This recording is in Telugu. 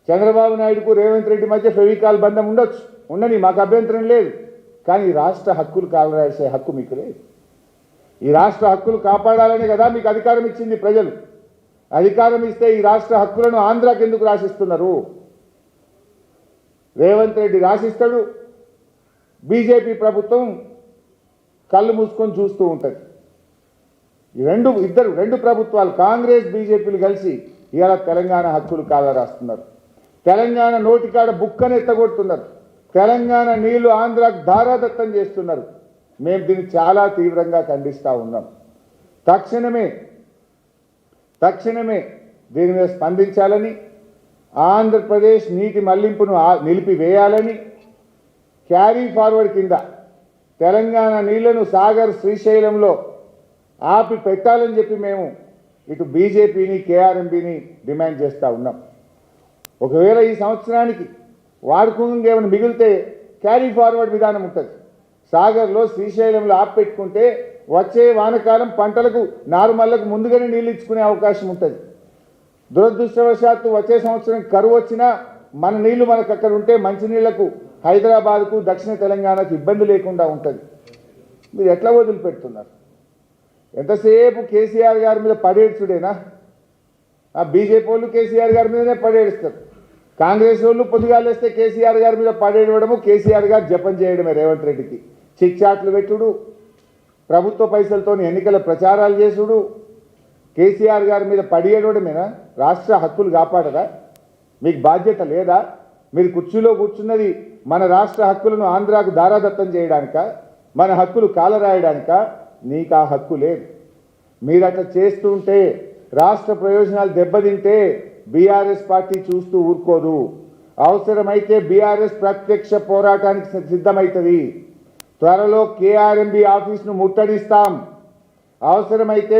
చంద్రబాబు నాయుడుకు రేవంత్ రెడ్డి మధ్య ఫెవికాల్ బంధం ఉండొచ్చు, ఉండని, మాకు అభ్యంతరం లేదు. కానీ రాష్ట్ర హక్కులు కాలరాసే హక్కు మీకు లేదు. ఈ రాష్ట్ర హక్కులు కాపాడాలని కదా మీకు అధికారం ఇచ్చింది ప్రజలు. అధికారం ఇస్తే ఈ రాష్ట్ర హక్కులను ఆంధ్రాకి ఎందుకు రాసిస్తున్నారు? రేవంత్ రెడ్డి రాసిస్తాడు, బీజేపీ ప్రభుత్వం కళ్ళు మూసుకొని చూస్తూ ఉంటుంది. ఈ రెండు ప్రభుత్వాలు, కాంగ్రెస్ బీజేపీలు కలిసి ఇవాళ తెలంగాణ హక్కులు కాలరాస్తున్నారు. తెలంగాణ నోటికాడ బుక్కను ఎత్తగొడుతున్నారు. తెలంగాణ నీళ్లు ఆంధ్రాకు ధారాదత్తం చేస్తున్నారు. మేము దీన్ని చాలా తీవ్రంగా ఖండిస్తూ ఉన్నాం. తక్షణమే దీని మీద స్పందించాలని, ఆంధ్రప్రదేశ్ నీటి మళ్లింపును నిలిపివేయాలని, క్యారీ ఫార్వర్డ్ కింద తెలంగాణ నీళ్లను సాగర్ శ్రీశైలంలో ఆపి పెట్టాలని చెప్పి మేము ఇటు బీజేపీని కేఆర్ఎంబీని డిమాండ్ చేస్తూ ఉన్నాం. ఒకవేళ ఈ సంవత్సరానికి వాడుకోగా ఏమైనా మిగిలితే క్యారీ ఫార్వర్డ్ విధానం ఉంటుంది. సాగర్లో శ్రీశైలంలో ఆపి పెట్టుకుంటే వచ్చే వానకాలం పంటలకు నారుమల్లకు ముందుగానే నీళ్ళు ఇచ్చుకునే అవకాశం ఉంటుంది. దురదృష్టవశాత్తు వచ్చే సంవత్సరం కరువు వచ్చినా మన నీళ్లు మనకు అక్కడ ఉంటే మంచినీళ్లకు హైదరాబాద్కు దక్షిణ తెలంగాణకు ఇబ్బంది లేకుండా ఉంటుంది. మీరు ఎట్లా వదిలిపెడుతున్నారు? ఎంతసేపు కేసీఆర్ గారి మీద పడేడ్చుడేనా? ఆ బీజేపీ వాళ్ళు కేసీఆర్ గారి మీదనే పడేడుస్తారు. కాంగ్రెస్ వాళ్ళు పొద్దుగాలేస్తే కేసీఆర్ గారి మీద పడేయడము, కేసీఆర్ గారు జపం చేయడమే. రేవంత్ రెడ్డికి చిట్చాట్లు పెట్టుడు, ప్రభుత్వ పైసలతో ఎన్నికల ప్రచారాలు చేసుడు, కేసీఆర్ గారి మీద పడియడమేనా? రాష్ట్ర హక్కులు కాపాడదా? మీకు బాధ్యత లేదా? మీరు కుర్చీలో కూర్చున్నది మన రాష్ట్ర హక్కులను ఆంధ్రాకు దారాదత్తం చేయడానిక, మన హక్కులు కాలరాయడానిక? నీకు ఆ హక్కు లేదు. మీరు అట్లా చేస్తుంటే, రాష్ట్ర ప్రయోజనాలు దెబ్బతింటే బీఆర్ఎస్ పార్టీ చూస్తూ ఊరుకోదు. అవసరమైతే బీఆర్ఎస్ ప్రత్యక్ష పోరాటానికి సిద్ధమవుతుంది. త్వరలో కేఆర్ఎంబీ ఆఫీస్ను ముట్టడిస్తాం. అవసరమైతే